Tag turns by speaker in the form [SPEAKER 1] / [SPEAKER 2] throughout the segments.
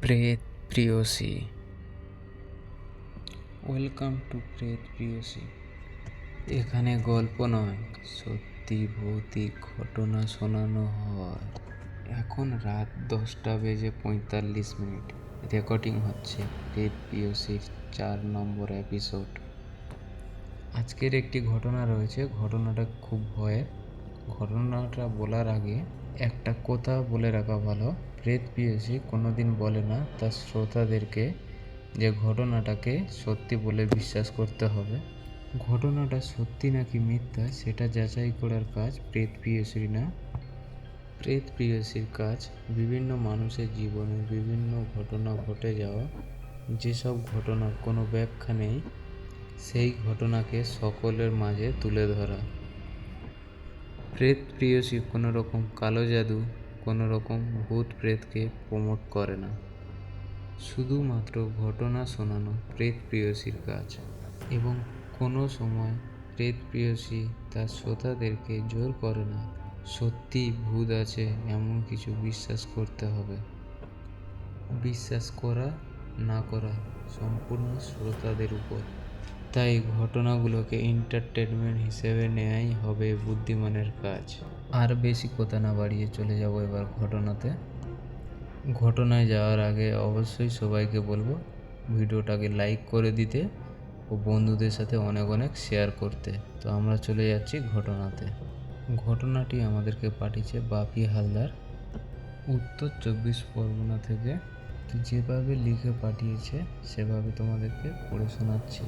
[SPEAKER 1] প্রেত প্রেয়সী। Welcome to প্রেত প্রেয়সী। এখানে গল্প নয়, সত্যি ভৌতিক ঘটনা শোনানো হয়। এখন রাত 10:45 রেকর্ডিং হচ্ছে প্রেত প্রেয়সীর 4 নম্বর এপিসোড। আজকের একটি ঘটনা রয়েছে। ঘটনাটা খুব ভয়ের। ঘটনাটা বলার আগে একটা কথা বলে রাখা ভালো, প্রেত প্রেয়সী কোনোদিন বলে না তার শ্রোতাদেরকে যে ঘটনাটাকে সত্যি বলে বিশ্বাস করতে হবে। ঘটনাটা সত্যি নাকি মিথ্যা সেটা যাচাই করার কাজ প্রেত প্রেয়সীর না। প্রেত প্রেয়সীর কাজ বিভিন্ন মানুষের জীবনে বিভিন্ন ঘটনা ঘটে যাওয়া, যেসব ঘটনার কোনো ব্যাখ্যা নেই সেই ঘটনাকে সকলের মাঝে তুলে ধরা। প্রেত প্রেয়সী কোনো রকম কালো জাদু, কোনো রকম ভূত প্রেতকে প্রমোট করে না, শুধুমাত্র ঘটনা শোনানো প্রেত প্রেয়সীর কাজ। এবং কোনো সময় প্রেত প্রেয়সী তার শ্রোতাদেরকে জোর করে না সত্যি ভূত আছে এমন কিছু বিশ্বাস করতে হবে। বিশ্বাস করা না করা সম্পূর্ণ শ্রোতাদের উপর। তাই ঘটনাগুলোকে এন্টারটেনমেন্ট হিসেবে নেওয়াই হবে বুদ্ধিমানের কাজ। আর বেশি কথা না বাড়িয়ে চলে যাব এবার ঘটনাতে। ঘটনায় যাওয়ার আগে অবশ্যই সবাইকে বলবো ভিডিওটাকে লাইক করে দিতে ও বন্ধুদের সাথে অনেক অনেক শেয়ার করতে। তো আমরা চলে যাচ্ছি ঘটনাতে। ঘটনাটি আমাদেরকে পাঠিয়েছে বাপি হালদার, উত্তর 24 পরগনা থেকে। তো যেভাবে লিখে পাঠিয়েছে সেভাবে তোমাদেরকে পড়ে শোনাচ্ছি।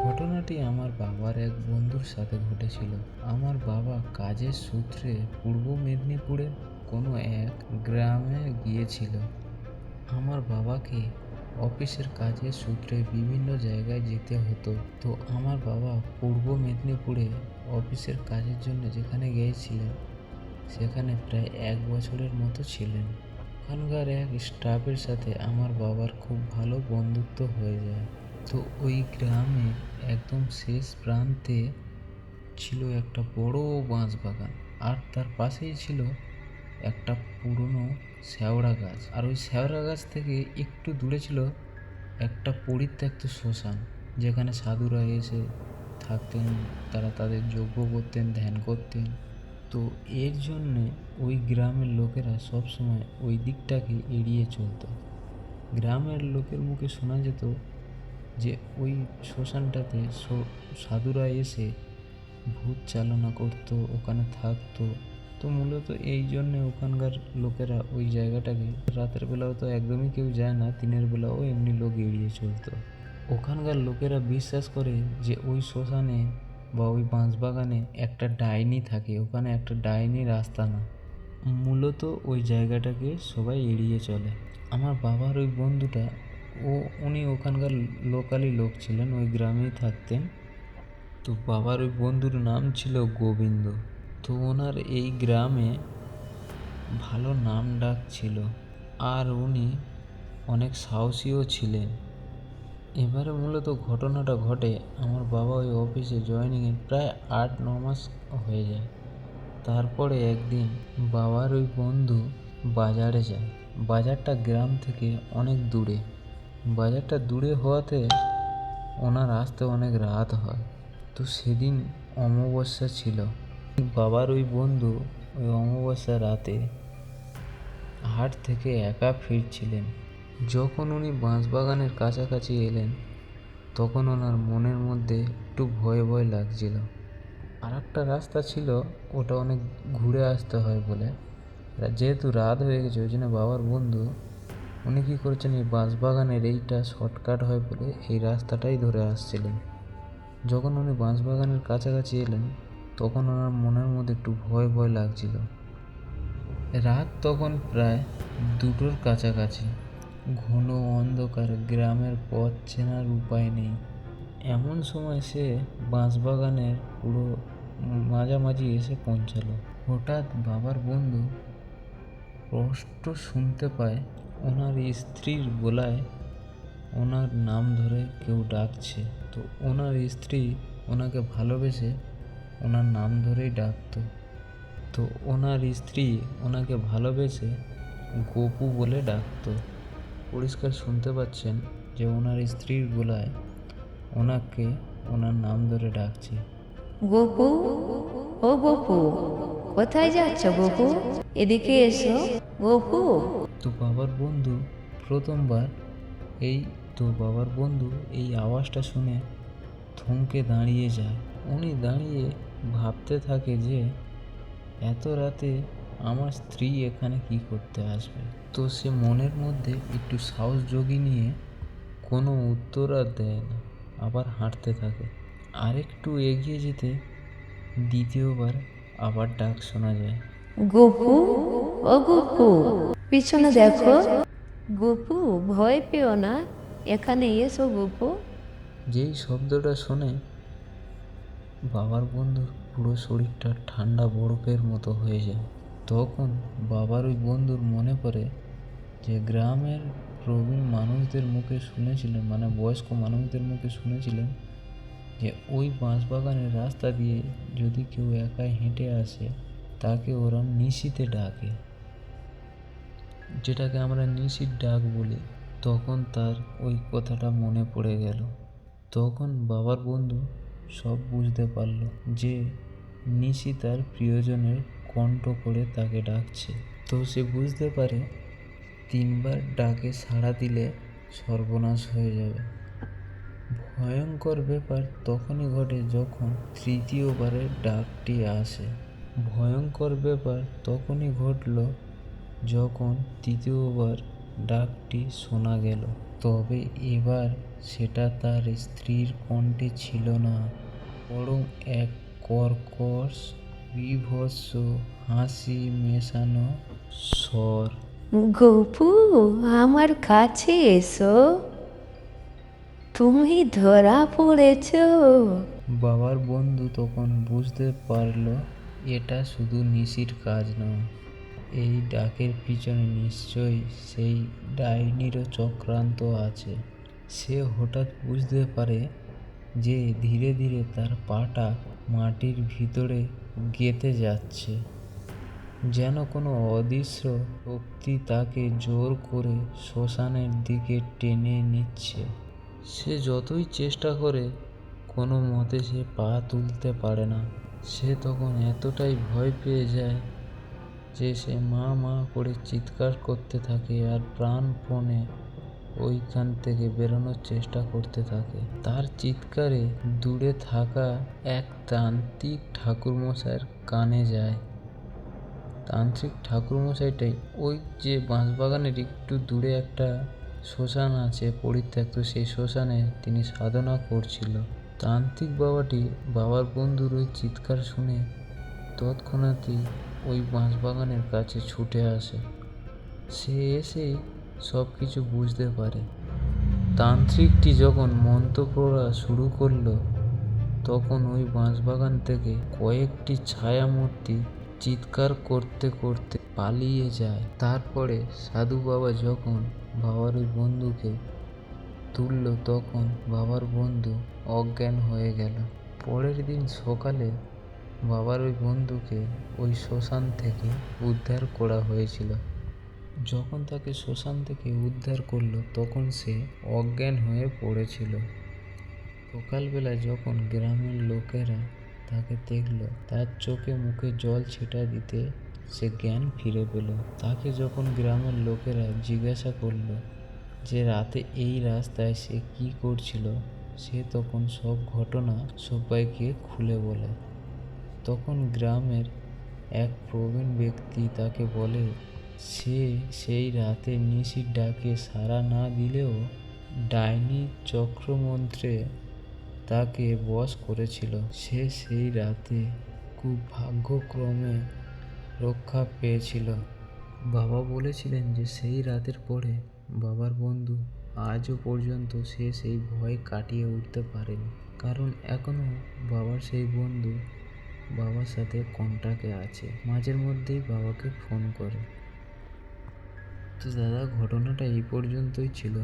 [SPEAKER 1] ঘটনাটি আমার বাবার এক বন্ধুর সাথে ঘটেছিল। আমার বাবা কাজের সূত্রে পূর্ব মেদিনীপুরে কোনো এক গ্রামে গিয়েছিল। আমার বাবাকে অফিসের কাজের সূত্রে বিভিন্ন জায়গায় যেতে হতো। তো আমার বাবা পূর্ব মেদিনীপুরে অফিসের কাজের জন্য যেখানে গিয়েছিলেন সেখানে প্রায় 1 বছরের মতো ছিলেন। ওখানকার এক স্টাফের সাথে আমার বাবার খুব ভালো বন্ধুত্ব হয়ে যায়। তো ওই গ্রামে একদম শেষ প্রান্তে ছিল একটা বড় বাঁশ বাগান, আর তার পাশেই ছিল একটা পুরনো শ্যাওড়া গাছ। আর ওই শ্যাওড়া গাছ থেকে একটু দূরে ছিল একটা পরিত্যক্ত শ্মশান, যেখানে সাধুরা এসে থাকতেন, তারা তাদের যজ্ঞ করতেন, ধ্যান করতেন। তো এর জন্যে ওই গ্রামের লোকেরা সবসময় ওই দিকটাকে এড়িয়ে চলতো। গ্রামের লোকের মুখে শোনা যেত যে ওই শ্মশানটাতে সাধুরা এসে ভূত চালনা করতো, ওখানে থাকতো। তো মূলত এই জন্যে ওখানকার লোকেরা ওই জায়গাটাকে রাতের বেলাও তো একদমই কেউ যায় না, দিনের বেলাও এমনি লোক এড়িয়ে চলতো। ওখানকার লোকেরা বিশ্বাস করে যে ওই শ্মশানে বা ওই বাঁশবাগানে একটা ডাইনি থাকে, ওখানে একটা ডাইনির আস্তানা। মূলত ওই জায়গাটাকে সবাই এড়িয়ে চলে। আমার বাবার ওই বন্ধুটা উনি ওখানকার লোকালই লোক ছিলেন, ওই গ্রামেই থাকতেন। তো বাবার ওই বন্ধুর নাম ছিল গোবিন্দ। তো ওনার এই গ্রামে ভালো নাম ডাক ছিল, আর উনি অনেক সাহসীও ছিলেন। এবারে মূলত ঘটনাটা ঘটে আমার বাবা ওই অফিসে জয়েনিংয়ে প্রায় 8-9 মাস হয়ে যায়। তারপরে একদিন বাবার ওই বন্ধু বাজারে যায়। বাজারটা গ্রাম থেকে অনেক দূরে। বাজারটা দূরে হওয়াতে ওনার আসতে অনেক রাত হয়। তো সেদিন অমাবস্যা ছিল। বাবার ওই বন্ধু ওই অমাবস্যা রাতে হাট থেকে একা ফিরছিলেন। যখন উনি বাঁশবাগানের কাছাকাছি এলেন তখন ওনার মনের মধ্যে একটু ভয় ভয় লাগছিল। আর একটা রাস্তা ছিল, ওটা অনেক ঘুরে আসতে হয় বলে, যেহেতু রাত হয়ে গেছে ওই জন্য বাবার বন্ধু উনি কী করেছেন, এই বাঁশবাগানের এইটা শর্টকাট হয় বলে এই রাস্তাটাই ধরে আসছিলেন। যখন উনি বাঁশবাগানের কাছাকাছি এলেন তখন ওনার মনের মধ্যে একটু ভয় ভয় লাগছিল। রাত তখন প্রায় 2টোর কাছাকাছি। ঘন অন্ধকার, গ্রামের পথ চেনার উপায় নেই। এমন সময় সে বাঁশবাগানের পুরো মাঝামাঝি এসে পৌঁছালো। হঠাৎ বাবার বন্ধু স্পষ্ট শুনতে পায় ওনার স্ত্রীর গলায় ওনার নাম ধরে কেউ ডাকছে। তো ওনার স্ত্রী ওনাকে ভালোবেসে ওনার নাম ধরেই ডাকতো। তো ওনার স্ত্রী ওনাকে ভালোবেসে গোপু বলে ডাকতো। পরিষ্কার শুনতে পাচ্ছেন যে ওনার স্ত্রীর গলায় ওনাকে ওনার নাম ধরে ডাকছে।
[SPEAKER 2] গোপু, ও গোপু, কোথায় যাচ্ছ গোপু? এদিকে এসো গোপু।
[SPEAKER 1] তো বাবার বন্ধু প্রথমবার এই বাবার বন্ধু এই আওয়াজটা শুনে থমকে দাঁড়িয়ে যায়। উনি দাঁড়িয়ে ভাবতে থাকে যে এত রাতে আমার স্ত্রী এখানে কি করতে আসবে। তো সে মনের মধ্যে একটু সাহস জগিয়ে নিয়ে কোনো উত্তর আর দেয় না, আবার হাঁটতে থাকে। আরেকটু এগিয়ে যেতে দ্বিতীয়বার আবার ডাক শোনা যায়।
[SPEAKER 2] গোপু, ও গোপু, পিছনে দেখো। গোপু, ভয় পেও না, এখানে এসো গোপু।
[SPEAKER 1] যেই শব্দটা শুনে বাবার বন্ধুর পুরো শরীরটা ঠান্ডা বরফের মতো হয়ে যায়। তখন বাবার ওই বন্ধুর মনে পড়ে যে গ্রামের প্রবীণ মানুষদের মুখে শুনেছিলেন, মানে বয়স্ক মানুষদের মুখে শুনেছিলেন যে ওই বাঁশবাগানের রাস্তা দিয়ে যদি কেউ একাই হেঁটে আসে তাকে ওরা নিশিতে ডাকে, যেটাকে আমরা নিশির ডাক বলি। তখন তার ওই কথাটা মনে পড়ে গেল। তখন বাবার বন্ধু সব বুঝতে পারল যে নিশি তার প্রিয়জনের কণ্ঠ করে তাকে ডাকছে। তো সে বুঝতে পারে 3বার ডাকে সাড়া দিলে সর্বনাশ হয়ে যাবে। ভয়ঙ্কর ব্যাপার তখনই ঘটে যখন তৃতীয়বারের ডাকটি আসে। ভয়ঙ্কর ব্যাপার তখনই ঘটল যখন তৃতীয়বার ডাকটি শোনা গেল। তবে এবার সেটা তার স্ত্রীর কণ্ঠে ছিল না, বরং এক কর্কশ বীভৎস হাসি মেশানো স্বর।
[SPEAKER 2] গোপু, আমার কাছে এসো, তুমি ধরা পড়েছ।
[SPEAKER 1] বাবার বন্ধু তখন বুঝতে পারল এটা শুধু নিশির কাজ নয়, এই ডাকের পিছনে নিশ্চয়ই সেই ডাইনিরও চক্রান্ত আছে। সে হঠাৎ বুঝতে পারে যে ধীরে ধীরে তার পাটা মাটির ভিতরে গেঁথে যাচ্ছে, যেন কোনো অদৃশ্য শক্তি তাকে জোর করে শ্মশানের দিকে টেনে নিচ্ছে। সে যতই চেষ্টা করে কোনো মতে সে পা তুলতে পারে না। সে তখন এতটাই ভয় পেয়ে যায় যে সে মা মা করে চিৎকার করতে থাকে আর প্রাণপণে ওইখান থেকে বেরোনোর চেষ্টা করতে থাকে। তার চিৎকারে দূরে থাকা এক তান্ত্রিক ঠাকুরমশাইয়ের কানে যায়। তান্ত্রিক ঠাকুরমশাইটাই ওই যে বাঁশবাগানের একটু দূরে একটা শ্মশান আছে পরিত্যক্ত, সেই শ্মশানে তিনি সাধনা করছিল। তান্ত্রিক বাবাটি বাবার বন্ধুর ওই চিৎকার শুনে তৎক্ষণাৎই ওই বাঁশবাগানের কাছে ছুটে আসে। সে এসেই সব কিছু বুঝতে পারে। তান্ত্রিকটি যখন মন্ত্র পড়া শুরু করলো তখন ওই বাঁশবাগান থেকে কয়েকটি ছায়ামূর্তি চিৎকার করতে করতে পালিয়ে যায়। তারপরে সাধু বাবা যখন বাবার ওই বন্ধুকে তুলল তখন বাবার বন্ধু অজ্ঞান হয়ে গেল। পরের দিন সকালে বাবার ওই বন্ধুকে ওই শ্মশান থেকে উদ্ধার করা হয়েছিল। যখন তাকে শ্মশান থেকে উদ্ধার করলো তখন সে অজ্ঞান হয়ে পড়েছিল। সকালবেলা যখন গ্রামের লোকেরা তাকে দেখল, তার চোখে মুখে জল ছিটা দিতে সে জ্ঞান ফিরে পেল। তাকে যখন গ্রামের লোকেরা জিজ্ঞাসা করলো যে রাতে এই রাস্তায় সে কি করছিল, সে তখন সব ঘটনা সবাইকে খুলে বলে। তখন গ্রামের এক প্রবীণ ব্যক্তি তাকে বলে সে সেই রাতে নিশির ডাকে সাড়া না দিলেও ডাইনি চক্রমন্ত্রে তাকে বশ করেছিল। সে সেই রাতে খুব ভাগ্যক্রমে রক্ষা পেয়েছিল। বাবা বলেছিলেন যে সেই রাতের পরে বাবার বন্ধু আজও পর্যন্ত সে সেই ভয় কাটিয়ে উঠতে পারেনি, কারণ এখনও বাবার সেই বন্ধু বাবার সাথে কন্টাক্টে আছে, মাঝের মধ্যেই বাবাকে ফোন করে। তো দাদা, ঘটনাটা এই পর্যন্তই ছিল।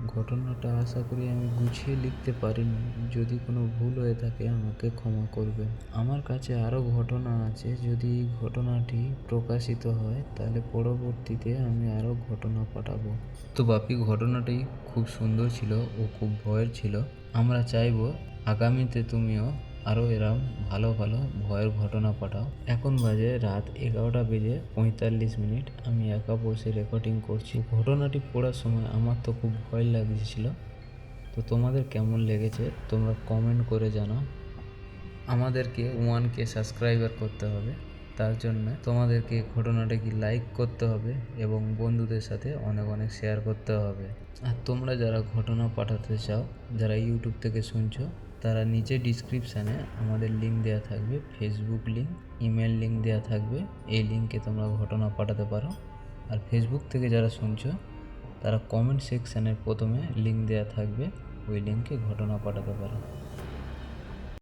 [SPEAKER 1] ঘটনাটা আশা করি আমি গুছিয়ে লিখতে পারিনি। যদি কোনো ভুল হয়ে থাকে আমাকে ক্ষমা করবেন। আমার কাছে আরও ঘটনা আছে। যদি এই ঘটনাটি প্রকাশিত হয় তাহলে পরবর্তীতে আমি আরও ঘটনা পাঠাবো। তো বাপি, ঘটনাটি খুব সুন্দর ছিল ও খুব ভয়ের ছিল। আমরা চাইবো আগামীতে তুমিও আরও এরম ভালো ভালো ভয়ের ঘটনা পাঠাও। এখন বাজে রাত 11:45। আমি একা বসে রেকর্ডিং করছি। ঘটনাটি পড়ার সময় আমার তো খুব ভয় লাগছিল। তো তোমাদের কেমন লেগেছে তোমরা কমেন্ট করে জানাও। আমাদেরকে 1K সাবস্ক্রাইবার করতে হবে। তার জন্য তোমাদেরকে ঘটনাটাকে লাইক করতে হবে এবং বন্ধুদের সাথে অনেক অনেক শেয়ার করতে হবে। আর তোমরা যারা ঘটনা পাঠাতে চাও, যারা ইউটিউব থেকে শুনছো, তারা নিচে ডিসক্রিপশানে আমাদের লিঙ্ক দেওয়া থাকবে, ফেসবুক লিঙ্ক, ইমেল লিঙ্ক দেওয়া থাকবে। এই লিঙ্কে তোমরা ঘটনা পাঠাতে পারো। আর ফেসবুক থেকে যারা শুনছো তারা কমেন্ট সেকশানের প্রথমে লিঙ্ক দেওয়া থাকবে, ওই লিঙ্কে ঘটনা পাঠাতে পারো।